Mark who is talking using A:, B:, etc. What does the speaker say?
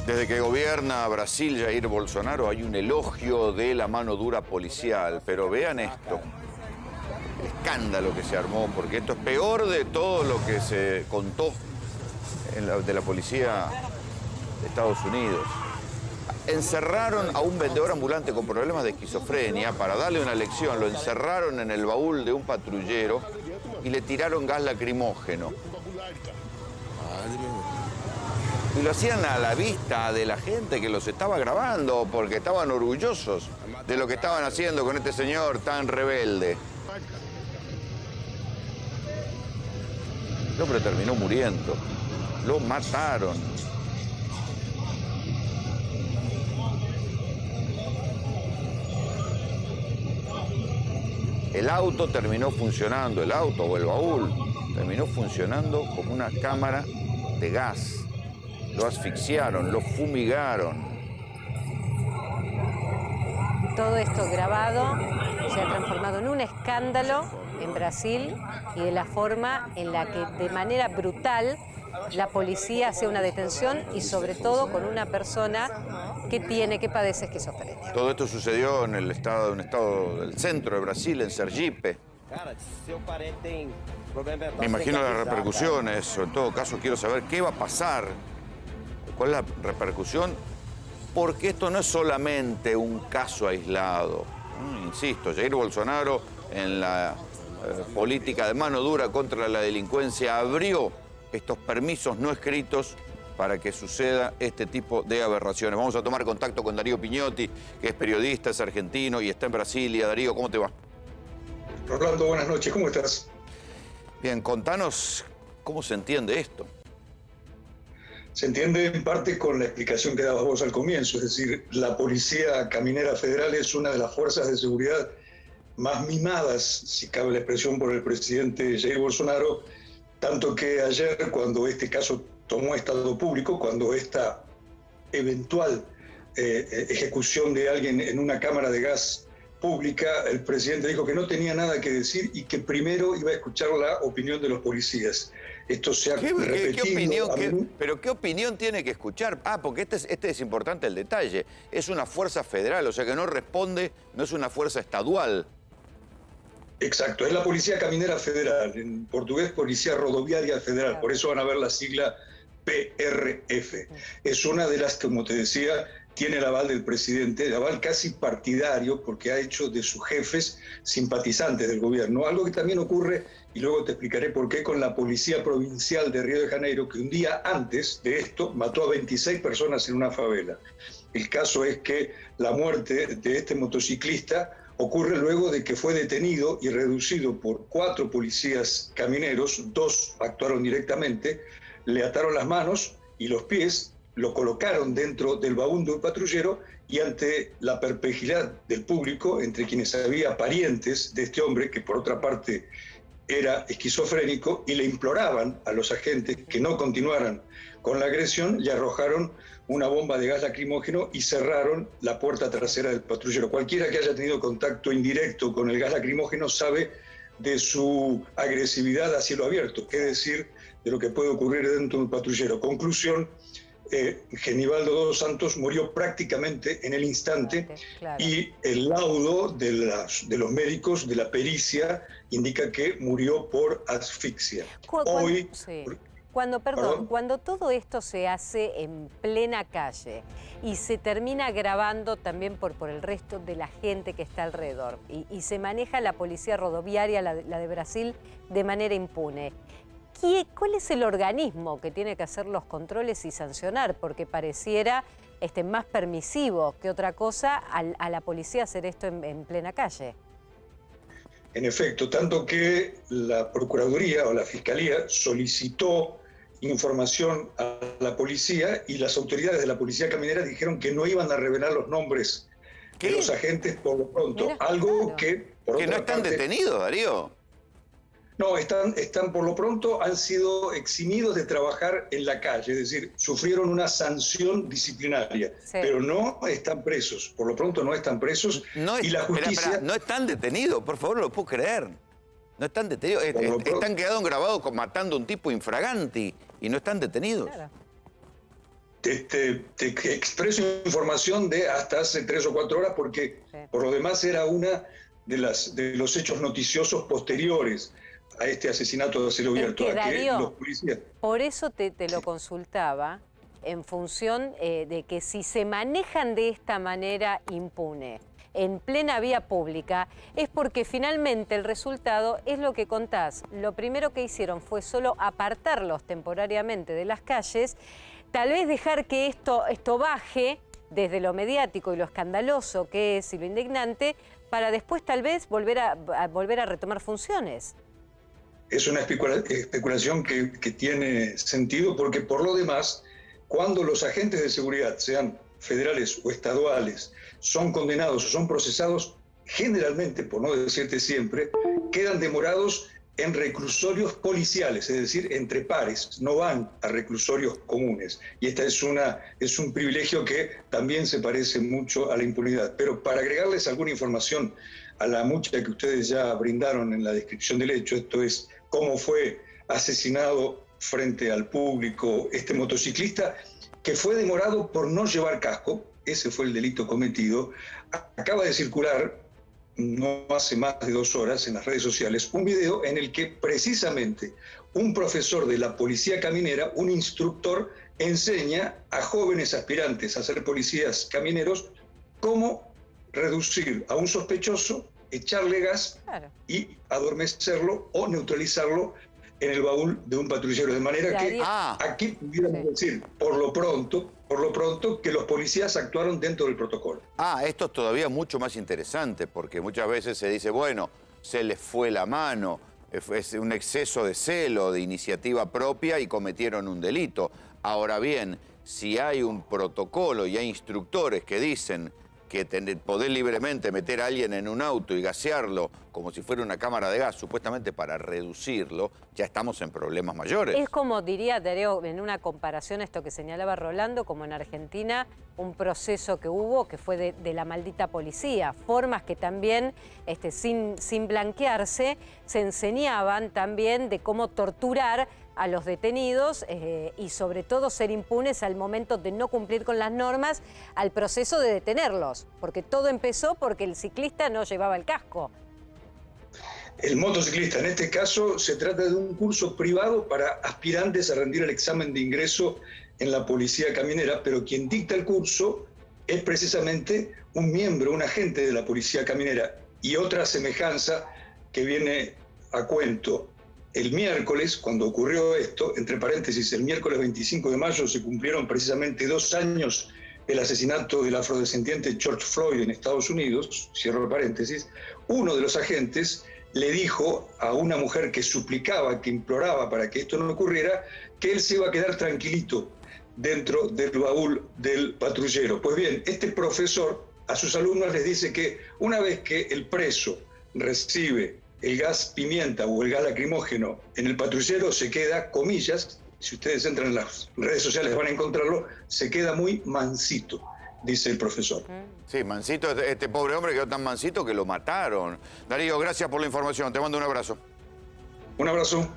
A: Desde que gobierna Brasil Jair Bolsonaro hay un elogio de la mano dura policial, pero vean esto, el escándalo que se armó, porque esto es peor de todo lo que se contó de la policía de Estados Unidos. Encerraron a un vendedor ambulante con problemas de esquizofrenia para darle una lección, lo encerraron en el baúl de un patrullero y le tiraron gas lacrimógeno. Y lo hacían a la vista de la gente que los estaba grabando porque estaban orgullosos de lo que estaban haciendo con este señor tan rebelde. El hombre terminó muriendo. Lo mataron. El auto terminó funcionando, el auto o el baúl terminó funcionando como una cámara de gas. Lo asfixiaron, lo fumigaron.
B: Todo esto grabado se ha transformado en un escándalo en Brasil y de la forma en la que de manera brutal la policía hace una detención y sobre todo con una persona que padece esquizofrenia.
A: Todo esto sucedió en un estado del centro de Brasil, en Sergipe. Me imagino las repercusiones, en todo caso quiero saber qué va a pasar, cuál es la repercusión, porque esto no es solamente un caso aislado. Insisto, Jair Bolsonaro en la política de mano dura contra la delincuencia abrió estos permisos no escritos para que suceda este tipo de aberraciones. Vamos a tomar contacto con Darío Piñotti, que es periodista, es argentino y está en Brasilia. Darío, ¿cómo te va?
C: Rolando, buenas noches, ¿cómo estás?
A: Bien, contanos cómo se entiende esto.
C: Se entiende en parte con la explicación que dabas vos al comienzo, es decir, la Policía Caminera Federal es una de las fuerzas de seguridad más mimadas, si cabe la expresión, por el presidente Jair Bolsonaro, tanto que ayer, cuando este caso tomó estado público, cuando esta eventual ejecución de alguien en una cámara de gas pública, el presidente dijo que no tenía nada que decir y que primero iba a escuchar la opinión de los policías. Esto se ha repetido.
A: ¿Pero qué opinión tiene que escuchar? Porque este es importante el detalle. Es una fuerza federal, o sea que no responde, no es una fuerza estadual.
C: Exacto, es la Policía Caminera Federal, en portugués Policía Rodoviaria Federal, por eso van a ver la sigla PRF. Es una de las que, como te decía, tiene el aval del presidente, el aval casi partidario, porque ha hecho de sus jefes simpatizantes del gobierno. Algo que también ocurre, y luego te explicaré por qué, con la Policía Provincial de Río de Janeiro, que un día antes de esto mató a 26 personas en una favela. El caso es que la muerte de este motociclista ocurre luego de que fue detenido y reducido por 4 policías camineros, 2 actuaron directamente, le ataron las manos y los pies, lo colocaron dentro del baúl de un patrullero y ante la perplejidad del público, entre quienes había parientes de este hombre, que por otra parte era esquizofrénico, y le imploraban a los agentes que no continuaran con la agresión, y arrojaron una bomba de gas lacrimógeno y cerraron la puerta trasera del patrullero. Cualquiera que haya tenido contacto indirecto con el gas lacrimógeno sabe de su agresividad a cielo abierto, es decir, de lo que puede ocurrir dentro de un patrullero. Conclusión, Genibaldo dos Santos murió prácticamente en el instante, claro. Y el laudo de los médicos, de la pericia, indica que murió por asfixia. Hoy...
B: Sí. Cuando todo esto se hace en plena calle y se termina grabando también por el resto de la gente que está alrededor y se maneja la policía rodoviaria, la de Brasil, de manera impune, ¿cuál es el organismo que tiene que hacer los controles y sancionar? Porque pareciera más permisivo que otra cosa a la policía hacer esto en plena calle.
C: En efecto, tanto que la Procuraduría o la Fiscalía solicitó información a la policía y las autoridades de la Policía Caminera dijeron que no iban a revelar los nombres de los agentes por lo pronto.
B: Mira,
C: algo
B: claro.
C: Que
A: no están detenidos, Darío.
C: No, están por lo pronto, han sido eximidos de trabajar en la calle, es decir, sufrieron una sanción disciplinaria, sí. Pero no están presos, por lo pronto no están presos. Y la justicia...
A: Espera, no están detenidos, por favor, no lo puedo creer. No están detenidos, están quedados grabados matando a un tipo infraganti y no están detenidos. Claro.
C: te expreso información de hasta hace 3 o 4 horas porque por lo demás era una de los hechos noticiosos posteriores a este asesinato de cielo abierto.
B: Darío,
C: los policías...
B: Por eso te lo consultaba en función de que si se manejan de esta manera impune, en plena vía pública, es porque finalmente el resultado es lo que contás. Lo primero que hicieron fue solo apartarlos temporariamente de las calles, tal vez dejar que esto baje desde lo mediático y lo escandaloso que es y lo indignante, para después tal vez volver a retomar funciones.
C: Es una especulación que tiene sentido porque por lo demás, cuando los agentes de seguridad, sean federales o estaduales, son condenados o son procesados, generalmente, por no decirte siempre, quedan demorados en reclusorios policiales, es decir, entre pares, no van a reclusorios comunes. Y esta es un privilegio que también se parece mucho a la impunidad. Pero para agregarles alguna información a la mucha que ustedes ya brindaron en la descripción del hecho, esto es cómo fue asesinado frente al público este motociclista, que fue demorado por no llevar casco, ese fue el delito cometido. Acaba de circular, no hace más de 2 horas, en las redes sociales, un video en el que precisamente un profesor de la policía caminera, un instructor, enseña a jóvenes aspirantes a ser policías camineros cómo reducir a un sospechoso, echarle gas y adormecerlo o neutralizarlo en el baúl de un patrullero. De manera que aquí pudiéramos decir, por lo pronto, que los policías actuaron dentro del protocolo.
A: Esto es todavía mucho más interesante, porque muchas veces se dice, bueno, se les fue la mano, es un exceso de celo, de iniciativa propia y cometieron un delito. Ahora bien, si hay un protocolo y hay instructores que dicen que poder libremente meter a alguien en un auto y gasearlo como si fuera una cámara de gas, supuestamente para reducirlo, ya estamos en problemas mayores.
B: Es como diría Darío, en una comparación, esto que señalaba Rolando, como en Argentina, un proceso que hubo que fue de la maldita policía. Formas que también, sin blanquearse, se enseñaban también de cómo torturar a los detenidos y sobre todo ser impunes al momento de no cumplir con las normas, al proceso de detenerlos, porque todo empezó porque el ciclista no llevaba el casco.
C: El motociclista, en este caso, se trata de un curso privado para aspirantes a rendir el examen de ingreso en la policía caminera, pero quien dicta el curso es precisamente un miembro, un agente de la policía caminera. Y otra semejanza que viene a cuento: el miércoles, cuando ocurrió esto, entre paréntesis, el miércoles 25 de mayo se cumplieron precisamente 2 años del asesinato del afrodescendiente George Floyd en Estados Unidos, cierro paréntesis. Uno de los agentes le dijo a una mujer que suplicaba, que imploraba para que esto no ocurriera, que él se iba a quedar tranquilito dentro del baúl del patrullero. Pues bien, este profesor a sus alumnos les dice que una vez que el preso recibe el gas pimienta o el gas lacrimógeno en el patrullero, se queda, comillas, si ustedes entran en las redes sociales van a encontrarlo, se queda muy mansito, dice el profesor.
A: Sí, mansito, este pobre hombre quedó tan mansito que lo mataron. Darío, gracias por la información, te mando un abrazo.
C: Un abrazo.